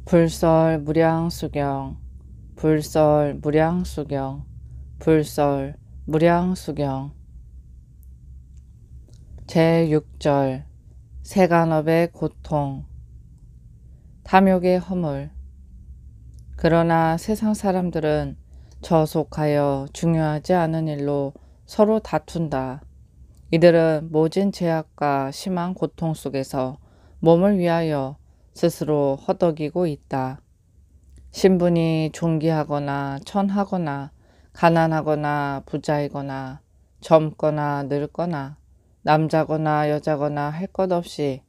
불설무량수경 불설무량수경 불설무량수경 제6절 세간업의 고통 탐욕의 허물. 그러나 세상 사람들은 저속하여 중요하지 않은 일로 서로 다툰다. 이들은 모진 죄악과 심한 고통 속에서 몸을 위하여 스스로 허덕이고 있다. 신분이 존귀하거나 천하거나 가난하거나 부자이거나 젊거나 늙거나 남자거나 여자거나 할 것 없이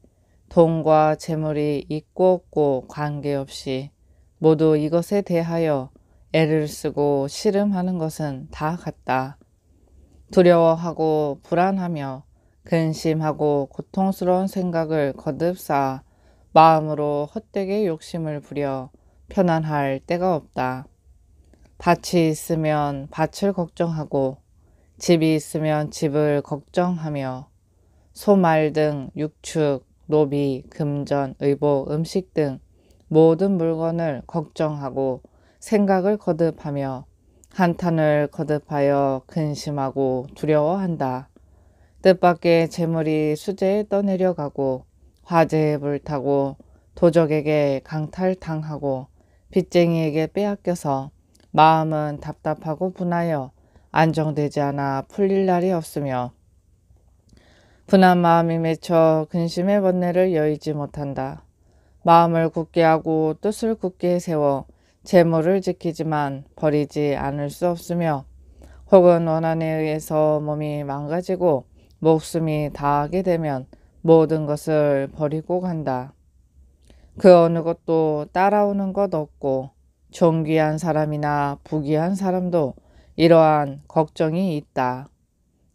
돈과 재물이 있고 없고 관계없이 모두 이것에 대하여 애를 쓰고 씨름하는 것은 다 같다. 두려워하고 불안하며 근심하고 고통스러운 생각을 거듭 쌓아 마음으로 헛되게 욕심을 부려 편안할 데가 없다. 밭이 있으면 밭을 걱정하고 집이 있으면 집을 걱정하며 소말 등 육축, 노비, 금전, 의복, 음식 등 모든 물건을 걱정하고 생각을 거듭하며 한탄을 거듭하여 근심하고 두려워한다. 뜻밖의 재물이 수재에 떠내려가고 화재에 불타고 도적에게 강탈당하고 빚쟁이에게 빼앗겨서 마음은 답답하고 분하여 안정되지 않아 풀릴 날이 없으며 분한 마음이 맺혀 근심의 번뇌를 여의지 못한다. 마음을 굳게 하고 뜻을 굳게 세워 재물을 지키지만 버리지 않을 수 없으며 혹은 원한에 의해서 몸이 망가지고 목숨이 다하게 되면 모든 것을 버리고 간다. 그 어느 것도 따라오는 것 없고 존귀한 사람이나 부귀한 사람도 이러한 걱정이 있다.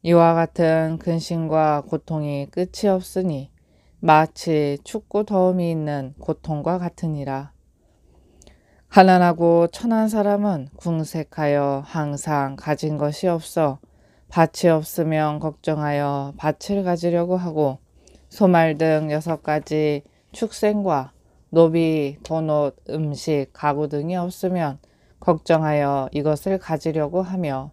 이와 같은 근심과 고통이 끝이 없으니 마치 춥고 더움이 있는 고통과 같으니라. 가난하고 천한 사람은 궁색하여 항상 가진 것이 없어 밭이 없으면 걱정하여 밭을 가지려고 하고 소말 등 6가지 축생과 노비, 돈옷, 음식, 가구 등이 없으면 걱정하여 이것을 가지려고 하며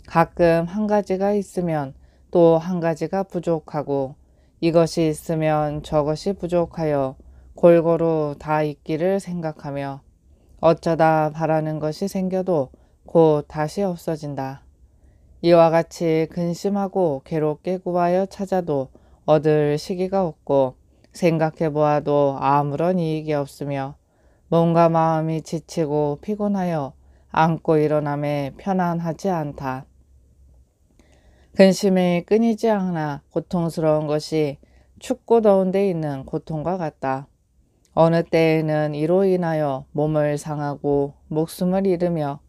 가끔 한 가지가 있으면 또 한 가지가 부족하고 이것이 있으면 저것이 부족하여 골고루 다 있기를 생각하며 어쩌다 바라는 것이 생겨도 곧 다시 없어진다. 이와 같이 근심하고 괴롭게 구하여 찾아도 얻을 시기가 없고 생각해 보아도 아무런 이익이 없으며 몸과 마음이 지치고 피곤하여 앉고 일어남에 편안하지 않다. 근심이 끊이지 않아 고통스러운 것이 춥고 더운 데 있는 고통과 같다. 어느 때에는 이로 인하여 몸을 상하고 목숨을 잃으며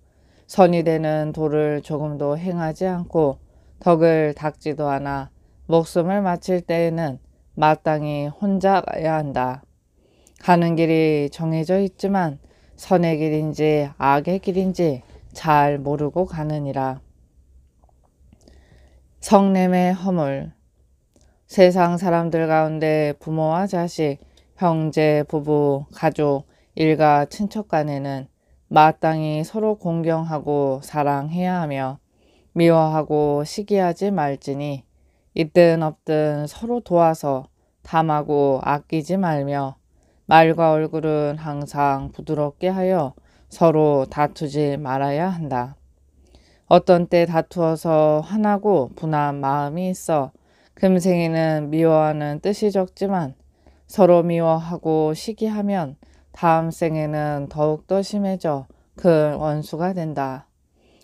선이 되는 도를 조금도 행하지 않고 덕을 닦지도 않아 목숨을 마칠 때에는 마땅히 혼자 가야 한다. 가는 길이 정해져 있지만 선의 길인지 악의 길인지 잘 모르고 가느니라. 성냄의 허물. 세상 사람들 가운데 부모와 자식, 형제, 부부, 가족, 일가, 친척 간에는 마땅히 서로 공경하고 사랑해야 하며 미워하고 시기하지 말지니 있든 없든 서로 도와서 탐하고 아끼지 말며 말과 얼굴은 항상 부드럽게 하여 서로 다투지 말아야 한다. 어떤 때 다투어서 화나고 분한 마음이 있어 금생에는 미워하는 뜻이 적지만 서로 미워하고 시기하면 다음 생에는 더욱더 심해져 큰 원수가 된다.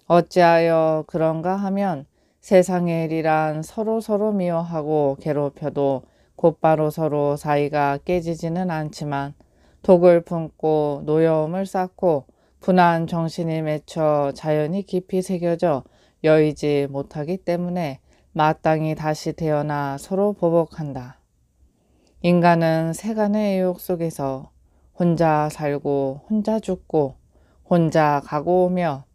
어찌하여 그런가 하면 세상의 일이란 서로 미워하고 괴롭혀도 곧바로 서로 사이가 깨지지는 않지만 독을 품고 노여움을 쌓고 분한 정신이 맺혀 자연히 깊이 새겨져 여의지 못하기 때문에 마땅히 다시 태어나 서로 보복한다. 인간은 세간의 애욕 속에서 혼자 살고 혼자 죽고 혼자 가고 오며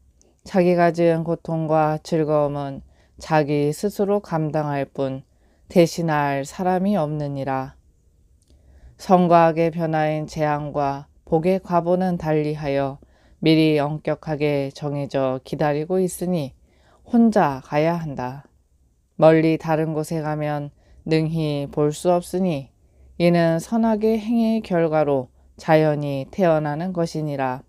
자기가 지은 고통과 즐거움은 자기 스스로 감당할 뿐 대신할 사람이 없느니라. 성과 악의 변화인 재앙과 복의 과보는 달리하여 미리 엄격하게 정해져 기다리고 있으니 혼자 가야 한다. 멀리 다른 곳에 가면 능히 볼 수 없으니 이는 선악의 행의 결과로 자연히 태어나는 것이니라.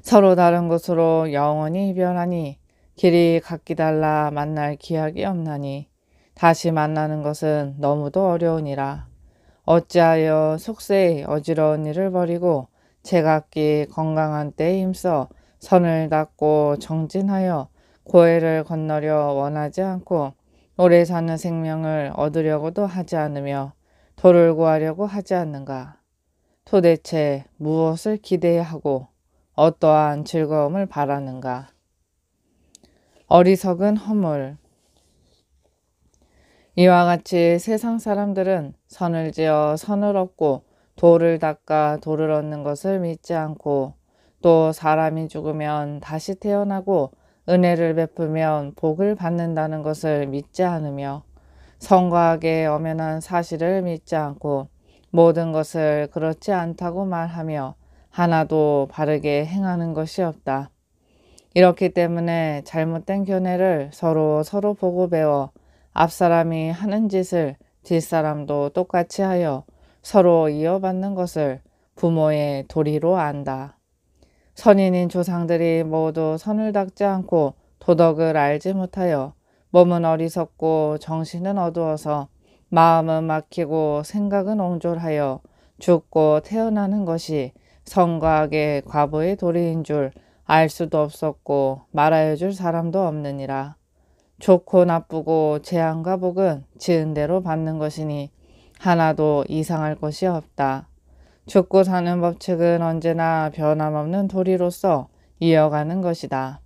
서로 다른 곳으로 영원히 이별하니 길이 각기 달라 만날 기약이 없나니 다시 만나는 것은 너무도 어려우니라. 어찌하여 속세의 어지러운 일을 버리고 제각기 건강한 때에 힘써 선을 닦고 정진하여 고해를 건너려 원하지 않고 오래 사는 생명을 얻으려고도 하지 않으며 도를 구하려고 하지 않는가? 도대체 무엇을 기대하고 어떠한 즐거움을 바라는가? 어리석은 허물. 이와 같이 세상 사람들은 선을 지어 선을 얻고 도를 닦아 도를 얻는 것을 믿지 않고 또 사람이 죽으면 다시 태어나고 은혜를 베풀면 복을 받는다는 것을 믿지 않으며 선과 악의 엄연한 사실을 믿지 않고 모든 것을 그렇지 않다고 말하며 하나도 바르게 행하는 것이 없다. 이렇기 때문에 잘못된 견해를 서로 보고 배워 앞사람이 하는 짓을 뒷사람도 똑같이 하여 서로 이어받는 것을 부모의 도리로 안다. 선인인 조상들이 모두 선을 닦지 않고 도덕을 알지 못하여 몸은 어리석고 정신은 어두워서 마음은 막히고 생각은 옹졸하여 죽고 태어나는 것이 선과 악의 과보의 도리인 줄 알 수도 없었고 말하여 줄 사람도 없느니라. 좋고 나쁘고 재앙과 복은 지은 대로 받는 것이니 하나도 이상할 것이 없다. 죽고 사는 법칙은 언제나 변함없는 도리로서 이어가는 것이다.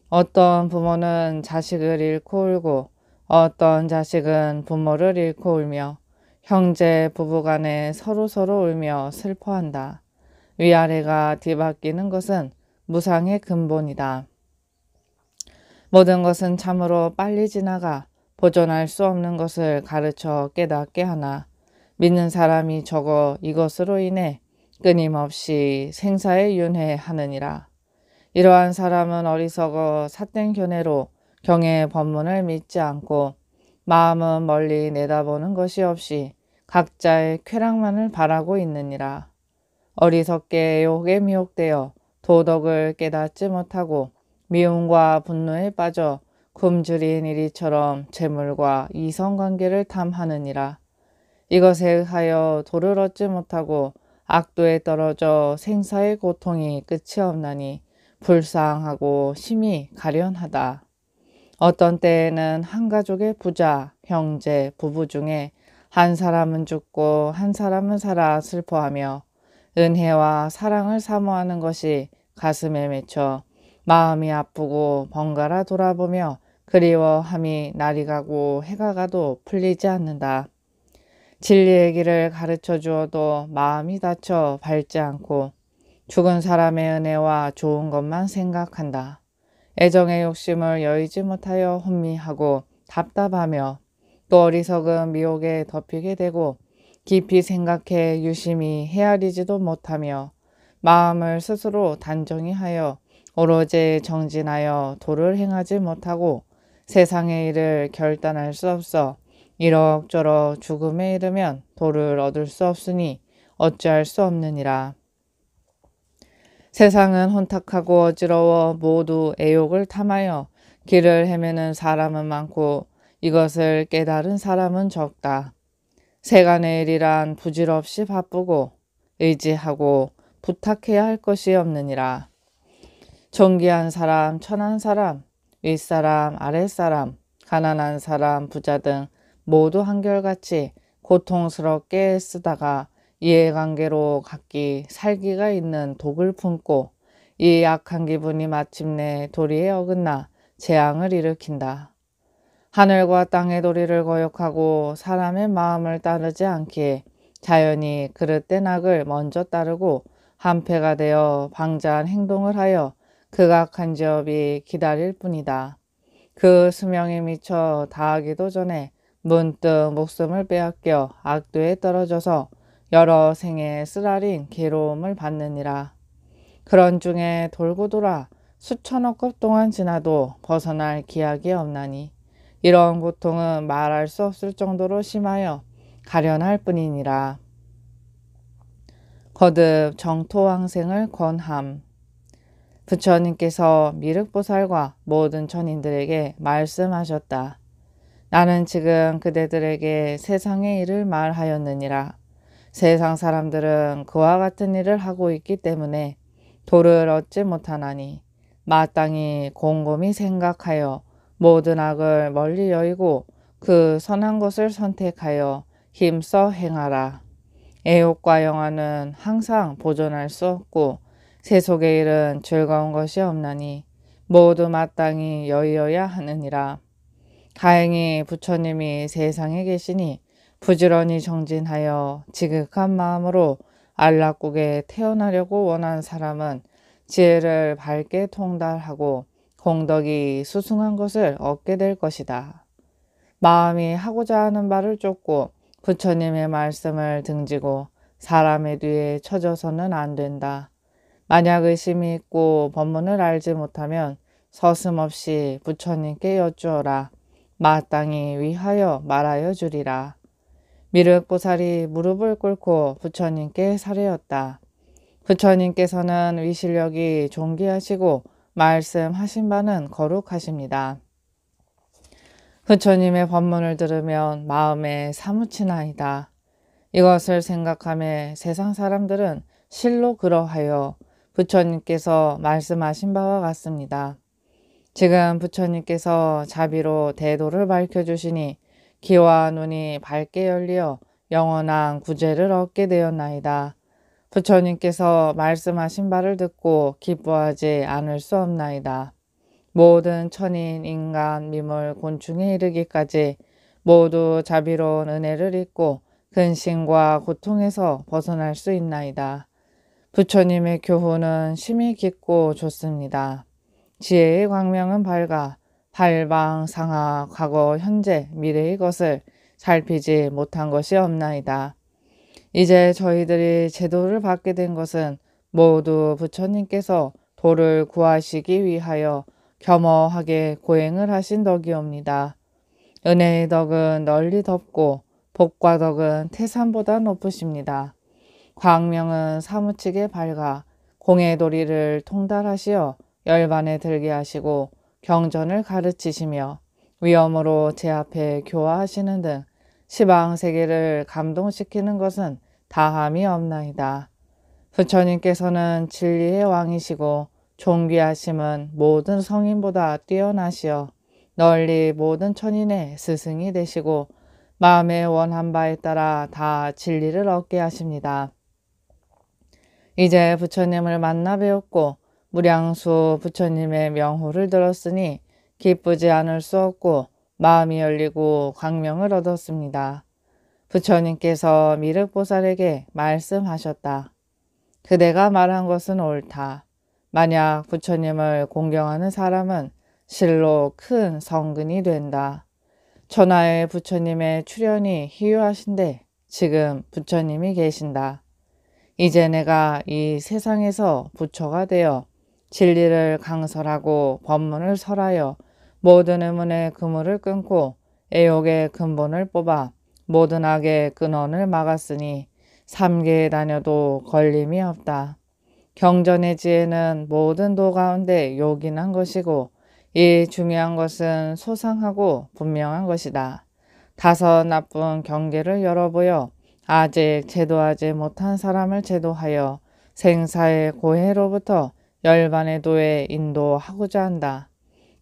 어떤 부모는 자식을 잃고 울고 어떤 자식은 부모를 잃고 울며 형제 부부간에 서로 울며 슬퍼한다. 위아래가 뒤바뀌는 것은 무상의 근본이다. 모든 것은 참으로 빨리 지나가 보존할 수 없는 것을 가르쳐 깨닫게 하나 믿는 사람이 적어 이것으로 인해 끊임없이 생사에 윤회하느니라. 이러한 사람은 어리석어 삿된 견해로 경의 법문을 믿지 않고 마음은 멀리 내다보는 것이 없이 각자의 쾌락만을 바라고 있느니라. 어리석게 욕에 미혹되어 도덕을 깨닫지 못하고 미움과 분노에 빠져 굶주린 이리처럼 재물과 이성관계를 탐하느니라. 이것에 의하여 도를 얻지 못하고 악도에 떨어져 생사의 고통이 끝이 없나니 불쌍하고 심히 가련하다. 어떤 때에는 한 가족의 부자, 형제, 부부 중에 한 사람은 죽고 한 사람은 살아 슬퍼하며 은혜와 사랑을 사모하는 것이 가슴에 맺혀 마음이 아프고 번갈아 돌아보며 그리워함이 날이 가고 해가 가도 풀리지 않는다. 진리의 길을 가르쳐 주어도 마음이 다쳐 밟지 않고 죽은 사람의 은혜와 좋은 것만 생각한다. 애정의 욕심을 여의지 못하여 혼미하고 답답하며 또 어리석은 미혹에 덮이게 되고 깊이 생각해 유심히 헤아리지도 못하며 마음을 스스로 단정히 하여 오로지 정진하여 도를 행하지 못하고 세상의 일을 결단할 수 없어 이럭저럭 죽음에 이르면 도를 얻을 수 없으니 어찌할 수 없느니라. 세상은 혼탁하고 어지러워 모두 애욕을 탐하여 길을 헤매는 사람은 많고 이것을 깨달은 사람은 적다. 세간의 일이란 부질없이 바쁘고 의지하고 부탁해야 할 것이 없느니라. 존귀한 사람, 천한 사람, 윗사람, 아랫사람, 가난한 사람, 부자 등 모두 한결같이 고통스럽게 쓰다가 이해관계로 각기 살기가 있는 독을 품고 이 약한 기분이 마침내 도리에 어긋나 재앙을 일으킨다. 하늘과 땅의 도리를 거역하고 사람의 마음을 따르지 않기에 자연히 그릇된 악을 먼저 따르고 한패가 되어 방자한 행동을 하여 극악한 지업이 기다릴 뿐이다. 그 수명에 미쳐 다하기도 전에 문득 목숨을 빼앗겨 악도에 떨어져서 여러 생에 쓰라린 괴로움을 받느니라. 그런 중에 돌고 돌아 수천억 급 동안 지나도 벗어날 기약이 없나니 이런 고통은 말할 수 없을 정도로 심하여 가련할 뿐이니라. 거듭 정토왕생을 권함. 부처님께서 미륵보살과 모든 천인들에게 말씀하셨다. 나는 지금 그대들에게 세상의 일을 말하였느니라. 세상 사람들은 그와 같은 일을 하고 있기 때문에 도를 얻지 못하나니 마땅히 곰곰이 생각하여 모든 악을 멀리 여의고 그 선한 것을 선택하여 힘써 행하라. 애욕과 영화는 항상 보존할 수 없고 세속의 일은 즐거운 것이 없나니 모두 마땅히 여의어야 하느니라. 다행히 부처님이 세상에 계시니 부지런히 정진하여 지극한 마음으로 안락국에 태어나려고 원하는 사람은 지혜를 밝게 통달하고 공덕이 수승한 것을 얻게 될 것이다. 마음이 하고자 하는 바를 쫓고 부처님의 말씀을 등지고 사람의 뒤에 처져서는 안 된다. 만약 의심이 있고 법문을 알지 못하면 서슴없이 부처님께 여쭈어라. 마땅히 위하여 말하여 주리라. 미륵보살이 무릎을 꿇고 부처님께 사례었다. 부처님께서는 위실력이 존귀하시고 말씀하신 바는 거룩하십니다. 부처님의 법문을 들으면 마음에 사무치나이다. 이것을 생각하며 세상 사람들은 실로 그러하여 부처님께서 말씀하신 바와 같습니다. 지금 부처님께서 자비로 대도를 밝혀주시니 귀와 눈이 밝게 열리어 영원한 구제를 얻게 되었나이다. 부처님께서 말씀하신 바를 듣고 기뻐하지 않을 수 없나이다. 모든 천인, 인간, 미물, 곤충에 이르기까지 모두 자비로운 은혜를 잊고 근심과 고통에서 벗어날 수 있나이다. 부처님의 교훈은 심히 깊고 좋습니다. 지혜의 광명은 밝아 발방, 상하, 과거, 현재, 미래의 것을 살피지 못한 것이 없나이다. 이제 저희들이 제도를 받게 된 것은 모두 부처님께서 도를 구하시기 위하여 겸허하게 고행을 하신 덕이옵니다. 은혜의 덕은 널리 덮고 복과 덕은 태산보다 높으십니다. 광명은 사무치게 밝아 공의 도리를 통달하시어 열반에 들게 하시고 경전을 가르치시며 위엄으로 제 앞에 교화하시는 등 시방세계를 감동시키는 것은 다함이 없나이다. 부처님께서는 진리의 왕이시고 존귀하심은 모든 성인보다 뛰어나시어 널리 모든 천인의 스승이 되시고 마음의 원한 바에 따라 다 진리를 얻게 하십니다. 이제 부처님을 만나 배웠고 무량수 부처님의 명호를 들었으니 기쁘지 않을 수 없고 마음이 열리고 광명을 얻었습니다. 부처님께서 미륵보살에게 말씀하셨다. 그대가 말한 것은 옳다. 만약 부처님을 공경하는 사람은 실로 큰 성근이 된다. 천하의 부처님의 출현이 희유하신데 지금 부처님이 계신다. 이제 내가 이 세상에서 부처가 되어 진리를 강설하고 법문을 설하여 모든 의문의 그물을 끊고 애욕의 근본을 뽑아 모든 악의 근원을 막았으니 삼계에 다녀도 걸림이 없다. 경전의 지혜는 모든 도 가운데 요긴한 것이고 이 중요한 것은 소상하고 분명한 것이다. 다섯 나쁜 경계를 열어보여 아직 제도하지 못한 사람을 제도하여 생사의 고해로부터 열반의 도에 인도하고자 한다.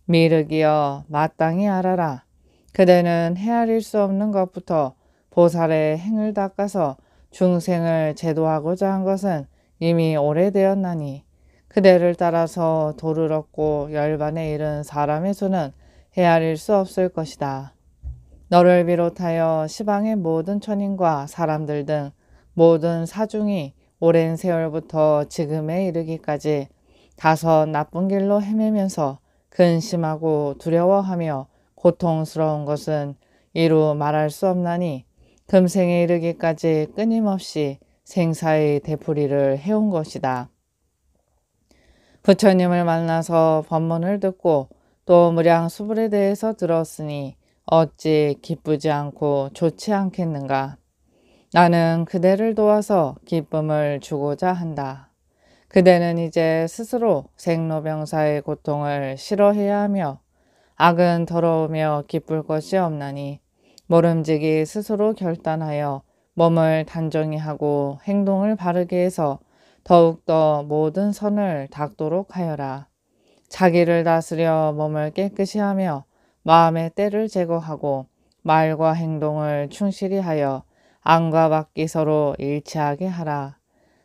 미륵이여 마땅히 알아라. 그대는 헤아릴 수 없는 것부터 보살의 행을 닦아서 중생을 제도하고자 한 것은 이미 오래되었나니 그대를 따라서 도를 얻고 열반에 이른 사람의 수는 헤아릴 수 없을 것이다. 너를 비롯하여 시방의 모든 천인과 사람들 등 모든 사중이 오랜 세월부터 지금에 이르기까지 다섯 나쁜 길로 헤매면서 근심하고 두려워하며 고통스러운 것은 이루 말할 수 없나니 금생에 이르기까지 끊임없이 생사의 되풀이를 해온 것이다. 부처님을 만나서 법문을 듣고 또 무량수불에 대해서 들었으니 어찌 기쁘지 않고 좋지 않겠는가. 나는 그대를 도와서 기쁨을 주고자 한다. 그대는 이제 스스로 생로병사의 고통을 싫어해야 하며 악은 더러우며 기쁠 것이 없나니 모름지기 스스로 결단하여 몸을 단정히 하고 행동을 바르게 해서 더욱더 모든 선을 닦도록 하여라. 자기를 다스려 몸을 깨끗이 하며 마음의 때를 제거하고 말과 행동을 충실히 하여 안과 밖이 서로 일치하게 하라.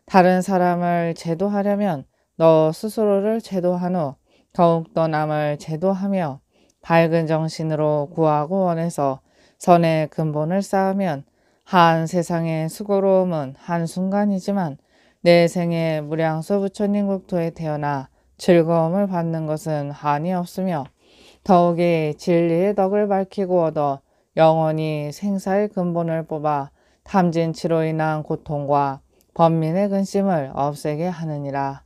다른 사람을 제도하려면 너 스스로를 제도한 후 더욱더 남을 제도하며 밝은 정신으로 구하고 원해서 선의 근본을 쌓으면 한 세상의 수고로움은 한순간이지만 내 생에 무량수 부처님 국토에 태어나 즐거움을 받는 것은 한이 없으며 더욱이 진리의 덕을 밝히고 얻어 영원히 생사의 근본을 뽑아 탐진치로 인한 고통과 번민의 근심을 없애게 하느니라.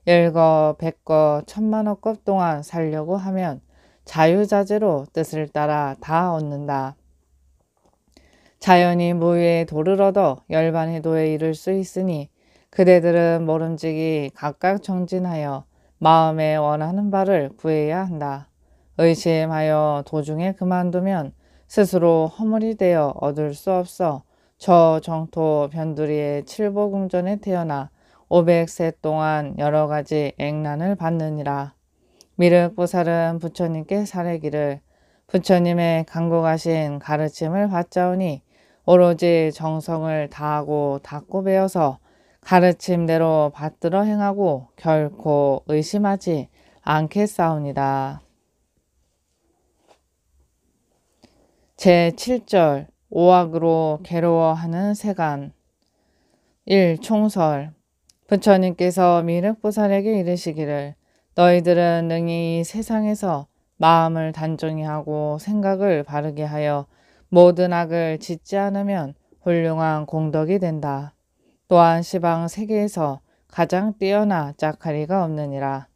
일거 백거 천만억급 동안 살려고 하면 자유자재로 뜻을 따라 다 얻는다. 자연히 무위의 도를 얻어 열반의 도에 이를 수 있으니 그대들은 모름지기 각각 정진하여 마음에 원하는 바를 구해야 한다. 의심하여 도중에 그만두면 스스로 허물이 되어 얻을 수 없어 저 정토 변두리의 칠보궁전에 태어나 500세 동안 여러 가지 액난을 받느니라. 미륵보살은 부처님께 사례기를 부처님의 간곡하신 가르침을 받자오니 오로지 정성을 다하고 닦고 배워서 가르침대로 받들어 행하고 결코 의심하지 않겠사옵니다. 제7절 오악으로 괴로워하는 세간 1. 총설 부처님께서 미륵보살에게 이르시기를 너희들은 능히 이 세상에서 마음을 단정히 하고 생각을 바르게 하여 모든 악을 짓지 않으면 훌륭한 공덕이 된다. 또한 시방 세계에서 가장 뛰어나 짝하리가 없느니라.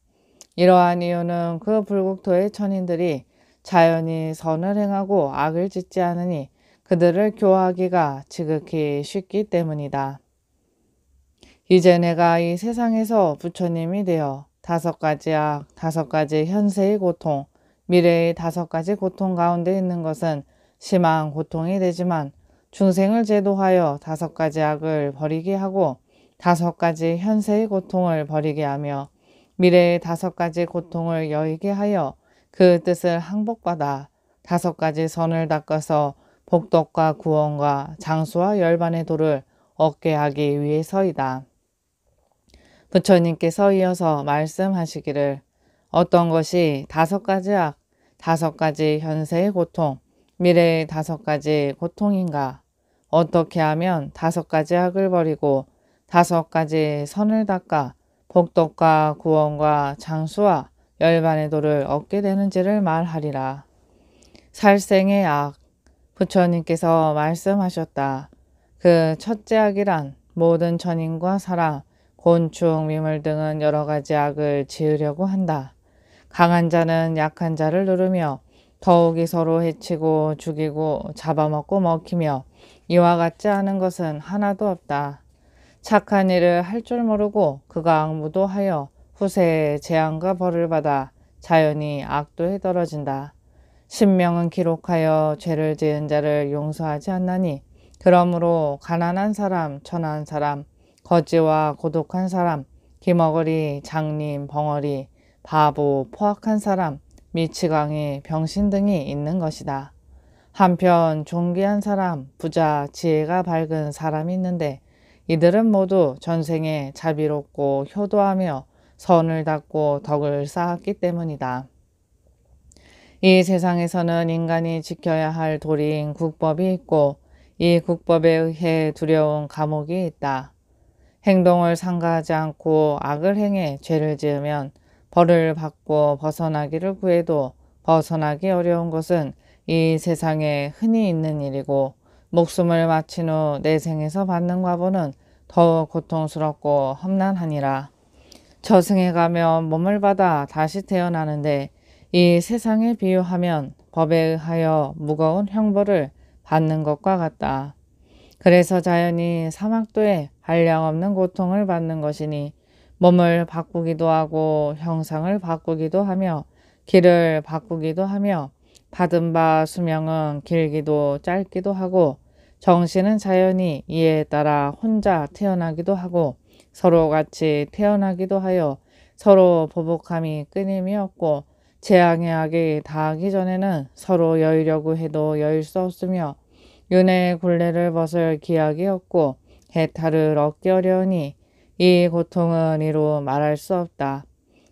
이러한 이유는 그 불국토의 천인들이 자연히 선을 행하고 악을 짓지 않으니 그들을 교화하기가 지극히 쉽기 때문이다. 이제 내가 이 세상에서 부처님이 되어 5가지 악, 5가지 현세의 고통, 미래의 5가지 고통 가운데 있는 것은 심한 고통이 되지만 중생을 제도하여 5가지 악을 버리게 하고 5가지 현세의 고통을 버리게 하며 미래의 5가지 고통을 여의게 하여 그 뜻을 항복받아 5가지 선을 닦아서 복덕과 구원과 장수와 열반의 도를 얻게 하기 위해서이다. 부처님께서 이어서 말씀하시기를 어떤 것이 5가지 악, 5가지 현세의 고통, 미래의 5가지 고통인가? 어떻게 하면 5가지 악을 버리고 5가지 선을 닦아 복덕과 구원과 장수와 열반의 도를 얻게 되는지를 말하리라. 살생의 악, 부처님께서 말씀하셨다. 그 첫째 악이란 모든 천인과 사람, 곤충, 미물 등은 여러 가지 악을 지으려고 한다. 강한 자는 약한 자를 누르며 더욱이 서로 해치고 죽이고 잡아먹고 먹히며 이와 같지 않은 것은 하나도 없다. 착한 일을 할 줄 모르고 그가 악무도하여 후세에 재앙과 벌을 받아 자연히 악도에 떨어진다. 신명은 기록하여 죄를 지은 자를 용서하지 않나니 그러므로 가난한 사람, 천한 사람, 거지와 고독한 사람, 기머거리, 장님, 벙어리, 바보, 포악한 사람, 미치광이, 병신 등이 있는 것이다. 한편 존귀한 사람, 부자, 지혜가 밝은 사람이 있는데 이들은 모두 전생에 자비롭고 효도하며 선을 닦고 덕을 쌓았기 때문이다. 이 세상에서는 인간이 지켜야 할 도리인 국법이 있고 이 국법에 의해 두려운 감옥이 있다. 행동을 삼가하지 않고 악을 행해 죄를 지으면 벌을 받고 벗어나기를 구해도 벗어나기 어려운 것은 이 세상에 흔히 있는 일이고 목숨을 마친 후 내생에서 받는 과보는 더욱 고통스럽고 험난하니라. 저승에 가면 몸을 받아 다시 태어나는데 이 세상에 비유하면 법에 의하여 무거운 형벌을 받는 것과 같다. 그래서 자연이 사막도에 한량없는 고통을 받는 것이니 몸을 바꾸기도 하고 형상을 바꾸기도 하며 길을 바꾸기도 하며 받은 바 수명은 길기도 짧기도 하고 정신은 자연히 이에 따라 혼자 태어나기도 하고 서로 같이 태어나기도 하여 서로 보복함이 끊임이 없고 재앙의 악이 다하기 전에는 서로 여의려고 해도 여일 수 없으며 윤회의 굴레를 벗을 기약이 없고 해탈을 얻기 어려우니 이 고통은 이루 말할 수 없다.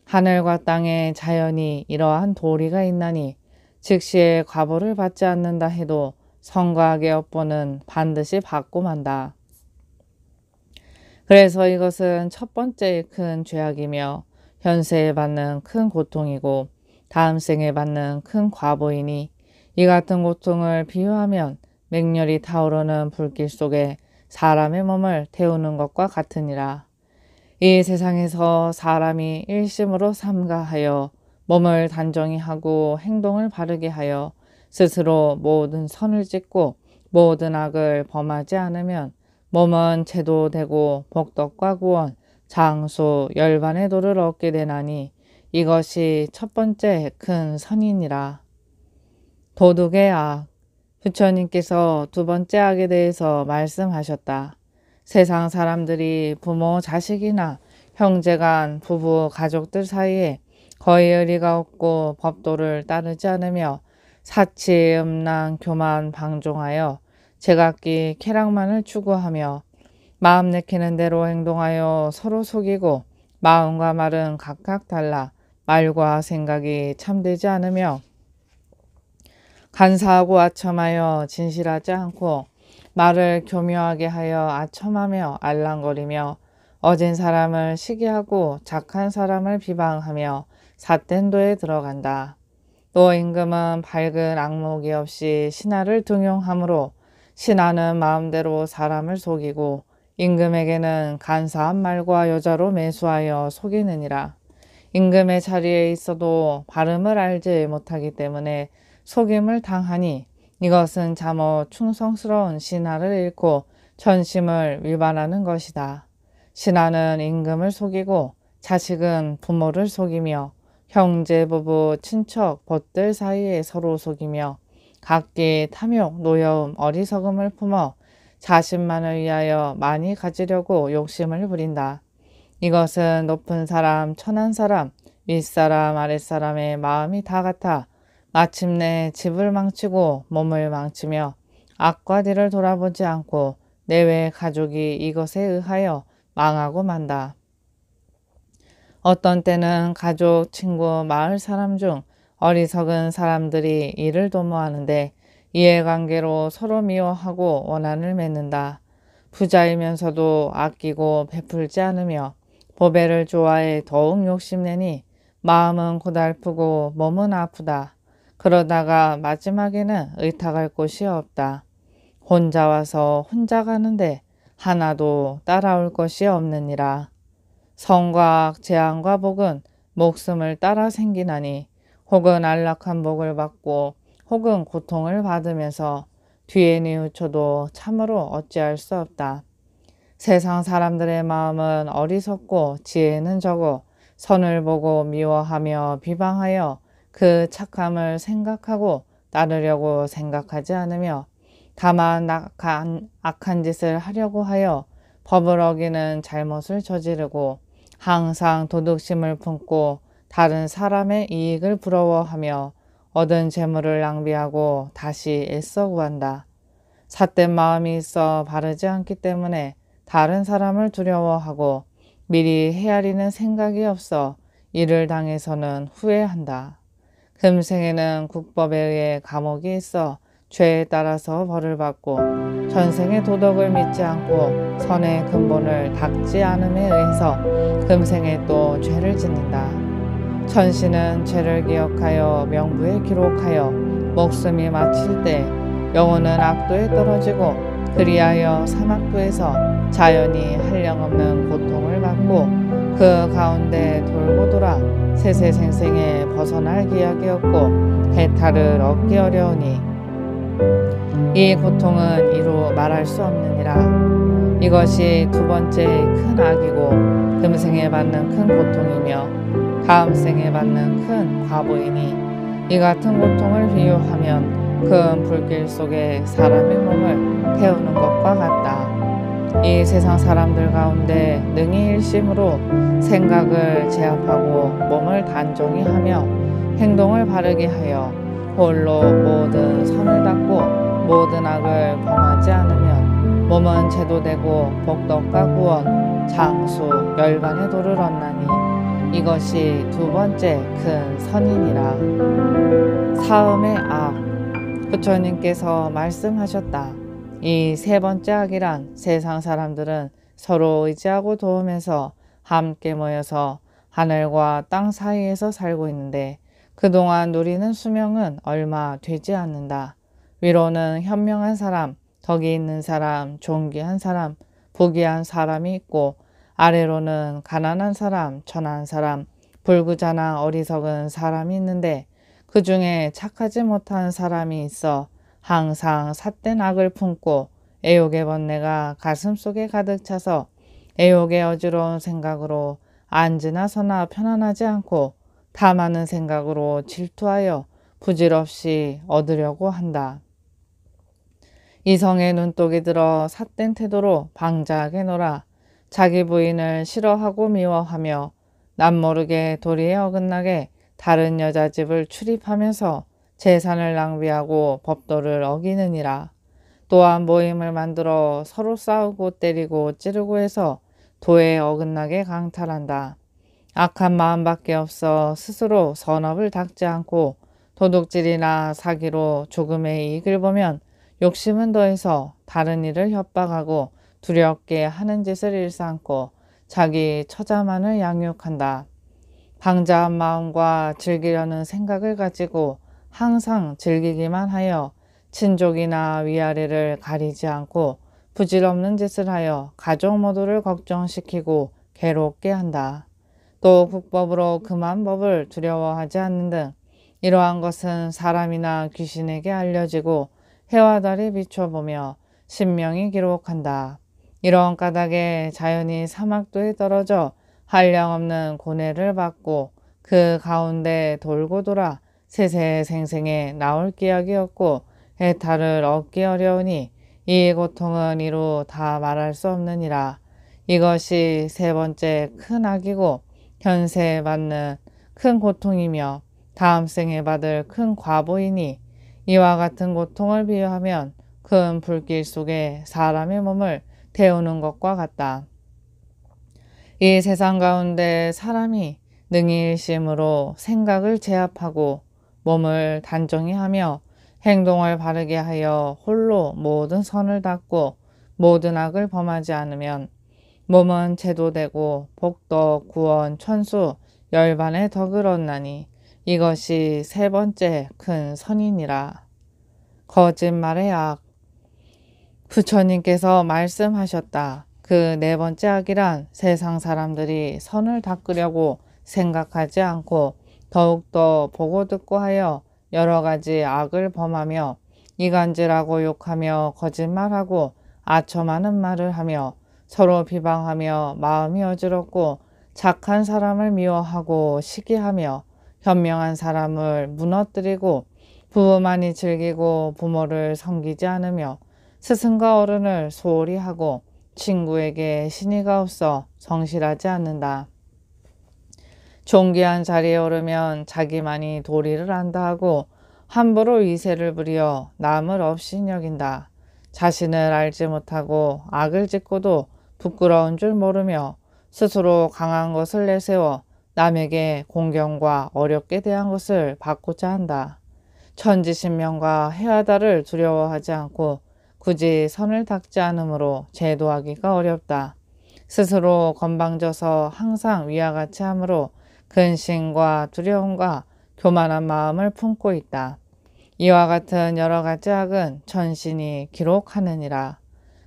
하늘과 땅에 자연히 이러한 도리가 있나니 즉시에 과보를 받지 않는다 해도 선과 악의 업보는 반드시 받고 만다. 그래서 이것은 첫 번째 큰 죄악이며 현세에 받는 큰 고통이고 다음 생에 받는 큰 과보이니 이 같은 고통을 비유하면 맹렬히 타오르는 불길 속에 사람의 몸을 태우는 것과 같으니라. 이 세상에서 사람이 일심으로 삼가하여 몸을 단정히 하고 행동을 바르게 하여 스스로 모든 선을 짓고 모든 악을 범하지 않으면 몸은 제도되고 복덕과 구원, 장수, 열반의 도를 얻게 되나니 이것이 첫 번째 큰 선이니라. 도둑의 악. 부처님께서 두 번째 악에 대해서 말씀하셨다. 세상 사람들이 부모, 자식이나 형제간, 부부, 가족들 사이에 거의 의리가 없고 법도를 따르지 않으며 사치, 음란, 교만, 방종하여 제각기 쾌락만을 추구하며 마음 내키는 대로 행동하여 서로 속이고 마음과 말은 각각 달라 말과 생각이 참되지 않으며 간사하고 아첨하여 진실하지 않고 말을 교묘하게 하여 아첨하며 알랑거리며 어진 사람을 시기하고 착한 사람을 비방하며 삿된 도에 들어간다. 또 임금은 밝은 악목이 없이 신하를 등용하므로 신하는 마음대로 사람을 속이고 임금에게는 간사한 말과 여자로 매수하여 속이느니라. 임금의 자리에 있어도 발음을 알지 못하기 때문에 속임을 당하니 이것은 잠옷 충성스러운 신하를 잃고 전심을 위반하는 것이다. 신하는 임금을 속이고 자식은 부모를 속이며 형제, 부부, 친척, 벗들 사이에 서로 속이며 각기 탐욕, 노여움, 어리석음을 품어 자신만을 위하여 많이 가지려고 욕심을 부린다. 이것은 높은 사람, 천한 사람, 윗사람, 아랫사람의 마음이 다 같아 마침내 집을 망치고 몸을 망치며 앞과 뒤를 돌아보지 않고 내외 가족이 이것에 의하여 망하고 만다. 어떤 때는 가족, 친구, 마을 사람 중 어리석은 사람들이 이를 도모하는데 이해관계로 서로 미워하고 원한을 맺는다. 부자이면서도 아끼고 베풀지 않으며 보배를 좋아해 더욱 욕심내니 마음은 고달프고 몸은 아프다. 그러다가 마지막에는 의탁할 곳이 없다. 혼자 와서 혼자 가는데 하나도 따라올 것이 없느니라. 성과 악, 재앙과 복은 목숨을 따라 생기나니 혹은 안락한 복을 받고 혹은 고통을 받으면서 뒤에 뉘우쳐도 참으로 어찌할 수 없다. 세상 사람들의 마음은 어리석고 지혜는 적어 선을 보고 미워하며 비방하여 그 착함을 생각하고 따르려고 생각하지 않으며 다만 악한 짓을 하려고 하여 법을 어기는 잘못을 저지르고 항상 도둑심을 품고 다른 사람의 이익을 부러워하며 얻은 재물을 낭비하고 다시 애써 구한다. 삿된 마음이 있어 바르지 않기 때문에 다른 사람을 두려워하고 미리 헤아리는 생각이 없어 이를 당해서는 후회한다. 금생에는 국법에 의해 감옥이 있어 죄에 따라서 벌을 받고 전생의 도덕을 믿지 않고 선의 근본을 닦지 않음에 의해서 금생에 또 죄를 짓는다. 천시는 죄를 기억하여 명부에 기록하여 목숨이 마칠 때 영혼은 악도에 떨어지고 그리하여 사막도에서 자연히 한량없는 고통을 받고 그 가운데 돌고 돌아 세세생생에 벗어날 기약이 없고 해탈을 얻기 어려우니 이 고통은 이루 말할 수 없느니라. 이것이 두 번째 큰 악이고 금생에 받는 큰 고통이며 다음 생에 받는 큰 과보이니 이 같은 고통을 비유하면 큰 불길 속에 사람의 몸을 태우는 것과 같다. 이 세상 사람들 가운데 능히 일심으로 생각을 제압하고 몸을 단정히 하며 행동을 바르게 하여 홀로 모든 선을 닦고 모든 악을 범하지 않으면 몸은 제도되고 복덕과 구원, 장수, 열반의 도를 얻나니 이것이 두 번째 큰 선이니라. 사음의 악. 부처님께서 말씀하셨다. 이 세 번째 악이란 세상 사람들은 서로 의지하고 도우면서 함께 모여서 하늘과 땅 사이에서 살고 있는데 그동안 누리는 수명은 얼마 되지 않는다. 위로는 현명한 사람, 덕이 있는 사람, 존귀한 사람, 부귀한 사람이 있고 아래로는 가난한 사람, 천한 사람, 불구자나 어리석은 사람이 있는데 그 중에 착하지 못한 사람이 있어 항상 삿된 악을 품고 애욕의 번뇌가 가슴속에 가득 차서 애욕의 어지러운 생각으로 앉으나 서나 편안하지 않고 탐하는 생각으로 질투하여 부질없이 얻으려고 한다. 이성의 눈독이 들어 삿된 태도로 방자하게 놀아 자기 부인을 싫어하고 미워하며 남모르게 도리에 어긋나게 다른 여자 집을 출입하면서 재산을 낭비하고 법도를 어기느니라. 또한 모임을 만들어 서로 싸우고 때리고 찌르고 해서 도에 어긋나게 강탈한다. 악한 마음밖에 없어 스스로 선업을 닦지 않고 도둑질이나 사기로 조금의 이익을 보면 욕심은 더해서 다른 이를 협박하고 두렵게 하는 짓을 일삼고 자기 처자만을 양육한다. 방자한 마음과 즐기려는 생각을 가지고 항상 즐기기만 하여 친족이나 위아래를 가리지 않고 부질없는 짓을 하여 가족 모두를 걱정시키고 괴롭게 한다. 또 국법으로 금한 법을 두려워하지 않는 등 이러한 것은 사람이나 귀신에게 알려지고 해와 달이 비춰보며 신명이 기록한다. 이런 까닭에 자연히 사막도에 떨어져 한량없는 고뇌를 받고 그 가운데 돌고 돌아 세세생생에 나올 기약이 없고 해탈을 얻기 어려우니 이 고통은 이루 다 말할 수 없느니라. 이것이 세 번째 큰 악이고 현세에 받는 큰 고통이며 다음 생에 받을 큰 과보이니 이와 같은 고통을 비유하면 큰 불길 속에 사람의 몸을 태우는 것과 같다. 이 세상 가운데 사람이 능히 일심으로 생각을 제압하고 몸을 단정히 하며 행동을 바르게 하여 홀로 모든 선을 닦고 모든 악을 범하지 않으면 몸은 제도되고 복덕, 구원, 천수, 열반의 덕을 얻나니 이것이 세 번째 큰 선이니라. 거짓말의 악. 부처님께서 말씀하셨다. 그 네 번째 악이란 세상 사람들이 선을 닦으려고 생각하지 않고 더욱더 보고 듣고 하여 여러 가지 악을 범하며 이간질하고 욕하며 거짓말하고 아첨하는 말을 하며 서로 비방하며 마음이 어지럽고 착한 사람을 미워하고 시기하며 현명한 사람을 무너뜨리고 부부만이 즐기고 부모를 섬기지 않으며 스승과 어른을 소홀히 하고 친구에게 신의가 없어 성실하지 않는다. 존귀한 자리에 오르면 자기만이 도리를 안다 하고 함부로 위세를 부려 남을 없이 여긴다. 자신을 알지 못하고 악을 짓고도 부끄러운 줄 모르며 스스로 강한 것을 내세워 남에게 공경과 어렵게 대한 것을 받고자 한다. 천지신명과 해와 달을 두려워하지 않고 굳이 선을 닦지 않으므로 제도하기가 어렵다. 스스로 건방져서 항상 위와 같이 하므로 근심과 두려움과 교만한 마음을 품고 있다. 이와 같은 여러 가지 악은 전신이 기록하느니라.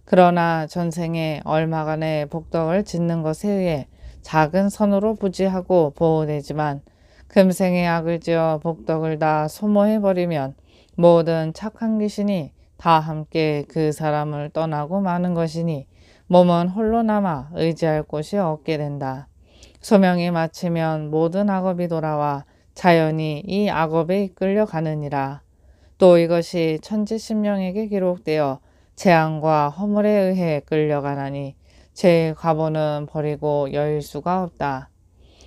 그러나 전생에 얼마간의 복덕을 짓는 것에 의해 작은 선으로 부지하고 보호되지만 금생의 악을 지어 복덕을 다 소모해버리면 모든 착한 귀신이 다 함께 그 사람을 떠나고 마는 것이니 몸은 홀로 남아 의지할 곳이 없게 된다. 소명이 마치면 모든 악업이 돌아와 자연히 이 악업에 이끌려 가느니라. 또 이것이 천지신명에게 기록되어 재앙과 허물에 의해 끌려가나니 죄의 과보는 버리고 여일 수가 없다.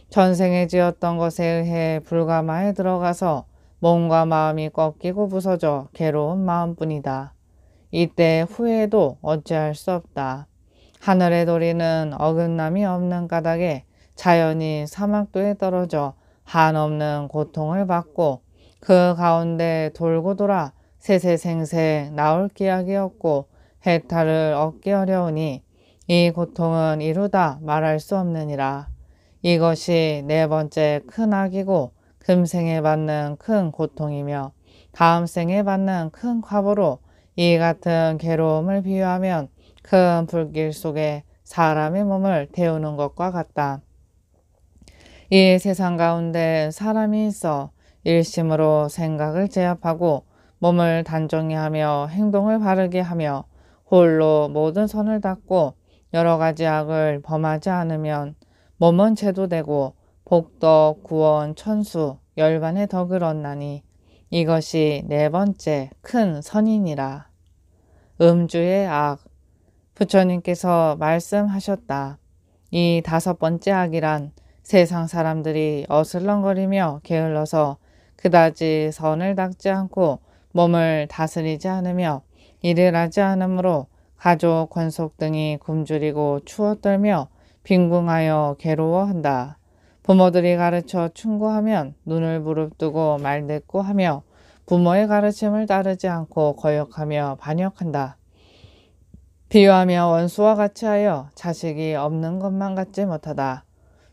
전생에 지었던 것에 의해 불가마에 들어가서 몸과 마음이 꺾이고 부서져 괴로운 마음뿐이다. 이때 후회도 어찌할 수 없다. 하늘의 도리는 어긋남이 없는 까닭에 자연히 사막도에 떨어져 한없는 고통을 받고 그 가운데 돌고 돌아 세세생생 나올 기약이 없고 해탈을 얻기 어려우니 이 고통은 이루다 말할 수 없느니라. 이것이 네 번째 큰 악이고 금생에 받는 큰 고통이며 다음 생에 받는 큰 과보로 이 같은 괴로움을 비유하면 큰 불길 속에 사람의 몸을 태우는 것과 같다. 이 세상 가운데 사람이 있어 일심으로 생각을 제압하고 몸을 단정히 하며 행동을 바르게 하며 홀로 모든 선을 닦고 여러 가지 악을 범하지 않으면 몸은 제도되고 복덕, 구원, 천수, 열반의 덕을 얻나니 이것이 네 번째 큰 선이니라. 음주의 악. 부처님께서 말씀하셨다. 이 다섯 번째 악이란 세상 사람들이 어슬렁거리며 게을러서 그다지 선을 닦지 않고 몸을 다스리지 않으며 일을 하지 않으므로 가족, 권속 등이 굶주리고 추워 떨며 빈궁하여 괴로워한다. 부모들이 가르쳐 충고하면 눈을 부릅뜨고 말대꾸하며 부모의 가르침을 따르지 않고 거역하며 반역한다. 비유하며 원수와 같이 하여 자식이 없는 것만 같지 못하다.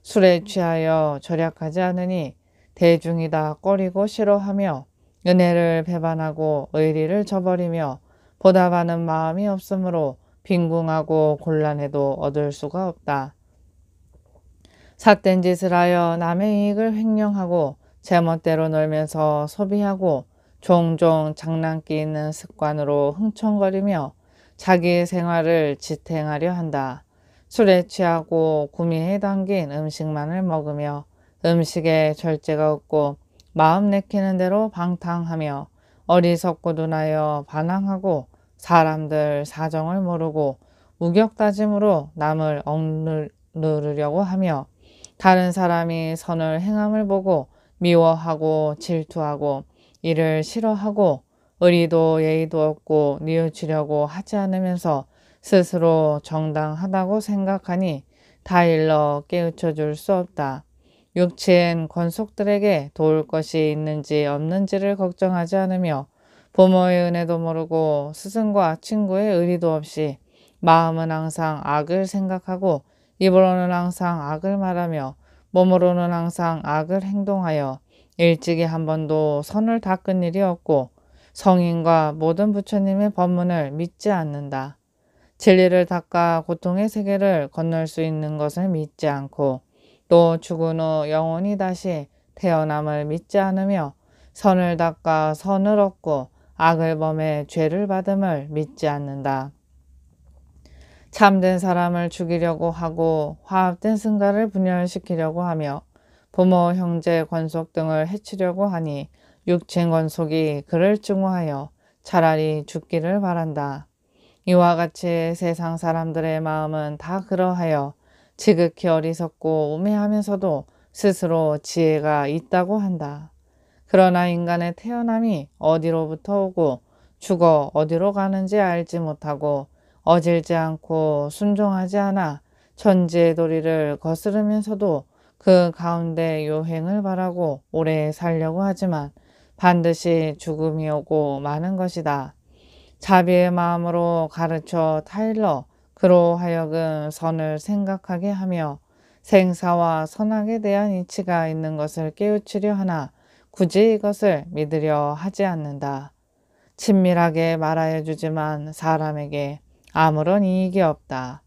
술에 취하여 절약하지 않으니 대중이다 꺼리고 싫어하며 은혜를 배반하고 의리를 저버리며 보답하는 마음이 없으므로 빈궁하고 곤란해도 얻을 수가 없다. 삿된 짓을 하여 남의 이익을 횡령하고 제멋대로 놀면서 소비하고 종종 장난기 있는 습관으로 흥청거리며 자기 생활을 지탱하려 한다. 술에 취하고 구미에 담긴 음식만을 먹으며 음식에 절제가 없고 마음 내키는 대로 방탕하며 어리석고 둔하여 반항하고 사람들 사정을 모르고 우격다짐으로 남을 억누르려고 하며 다른 사람이 선을 행함을 보고 미워하고 질투하고 이를 싫어하고 의리도 예의도 없고 뉘우치려고 하지 않으면서 스스로 정당하다고 생각하니 다 일러 깨우쳐 줄 수 없다. 육체엔 권속들에게 도울 것이 있는지 없는지를 걱정하지 않으며 부모의 은혜도 모르고 스승과 친구의 의리도 없이 마음은 항상 악을 생각하고 입으로는 항상 악을 말하며 몸으로는 항상 악을 행동하여 일찍이 한 번도 선을 닦은 일이 없고 성인과 모든 부처님의 법문을 믿지 않는다. 진리를 닦아 고통의 세계를 건널 수 있는 것을 믿지 않고 또 죽은 후 영원히 다시 태어남을 믿지 않으며 선을 닦아 선을 얻고 악을 범해 죄를 받음을 믿지 않는다. 참된 사람을 죽이려고 하고 화합된 승가를 분열시키려고 하며 부모, 형제, 권속 등을 해치려고 하니 육체 권속이 그를 증오하여 차라리 죽기를 바란다. 이와 같이 세상 사람들의 마음은 다 그러하여 지극히 어리석고 우매하면서도 스스로 지혜가 있다고 한다. 그러나 인간의 태어남이 어디로부터 오고 죽어 어디로 가는지 알지 못하고 어질지 않고 순종하지 않아 천지의 도리를 거스르면서도 그 가운데 요행을 바라고 오래 살려고 하지만 반드시 죽음이 오고 마는 것이다. 자비의 마음으로 가르쳐 타일러 그로 하여금 선을 생각하게 하며 생사와 선악에 대한 이치가 있는 것을 깨우치려 하나 굳이 이것을 믿으려 하지 않는다. 친밀하게 말하여 주지만 사람에게 아무런 이익이 없다.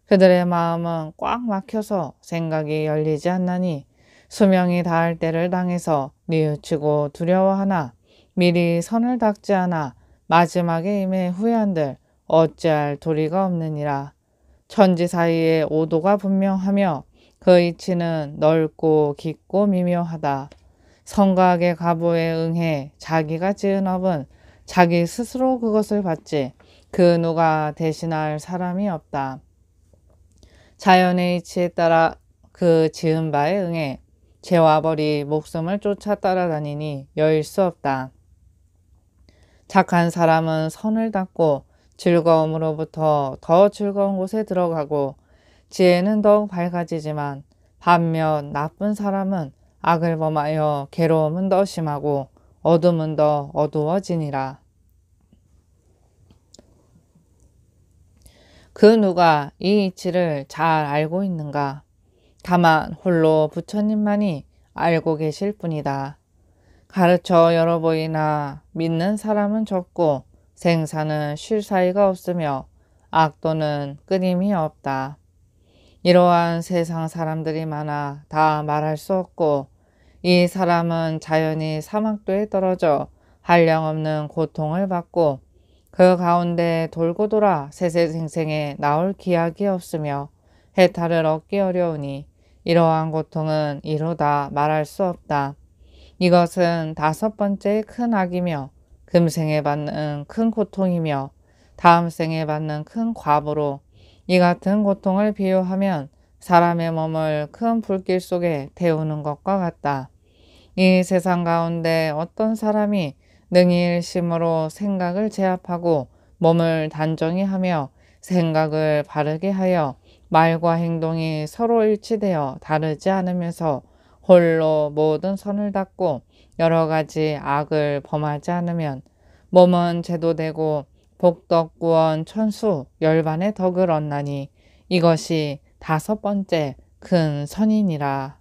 그들의 마음은 꽉 막혀서 생각이 열리지 않나니 수명이 닿을 때를 당해서 뉘우치고 두려워하나 미리 선을 닦지 않아 마지막에 임해 후회한들 어찌할 도리가 없느니라. 천지 사이에 오도가 분명하며 그 이치는 넓고 깊고 미묘하다. 성곽의 가보에 응해 자기가 지은 업은 자기 스스로 그것을 받지 그 누가 대신할 사람이 없다. 자연의 이치에 따라 그 지은 바에 응해 죄와 벌이 목숨을 쫓아 따라다니니 여일 수 없다. 착한 사람은 선을 닦고 즐거움으로부터 더 즐거운 곳에 들어가고 지혜는 더욱 밝아지지만 반면 나쁜 사람은 악을 범하여 괴로움은 더 심하고 어둠은 더 어두워지니라. 그 누가 이 이치를 잘 알고 있는가? 다만 홀로 부처님만이 알고 계실 뿐이다. 가르쳐 여러 보이나 믿는 사람은 적고 생사는 쉴 사이가 없으며 악도는 끊임이 없다. 이러한 세상 사람들이 많아 다 말할 수 없고 이 사람은 자연히 사막도에 떨어져 한량없는 고통을 받고 그 가운데 돌고 돌아 세세생생에 나올 기약이 없으며 해탈을 얻기 어려우니 이러한 고통은 이루다 말할 수 없다. 이것은 다섯 번째의 큰 악이며 금생에 받는 큰 고통이며 다음 생에 받는 큰 과부로 이 같은 고통을 비유하면 사람의 몸을 큰 불길 속에 태우는 것과 같다. 이 세상 가운데 어떤 사람이 능히 일심으로 생각을 제압하고 몸을 단정히 하며 생각을 바르게 하여 말과 행동이 서로 일치되어 다르지 않으면서 홀로 모든 선을 닦고 여러 가지 악을 범하지 않으면 몸은 제도되고 복덕 구원 천수 열반의 덕을 얻나니 이것이 다섯 번째 큰 선이니라.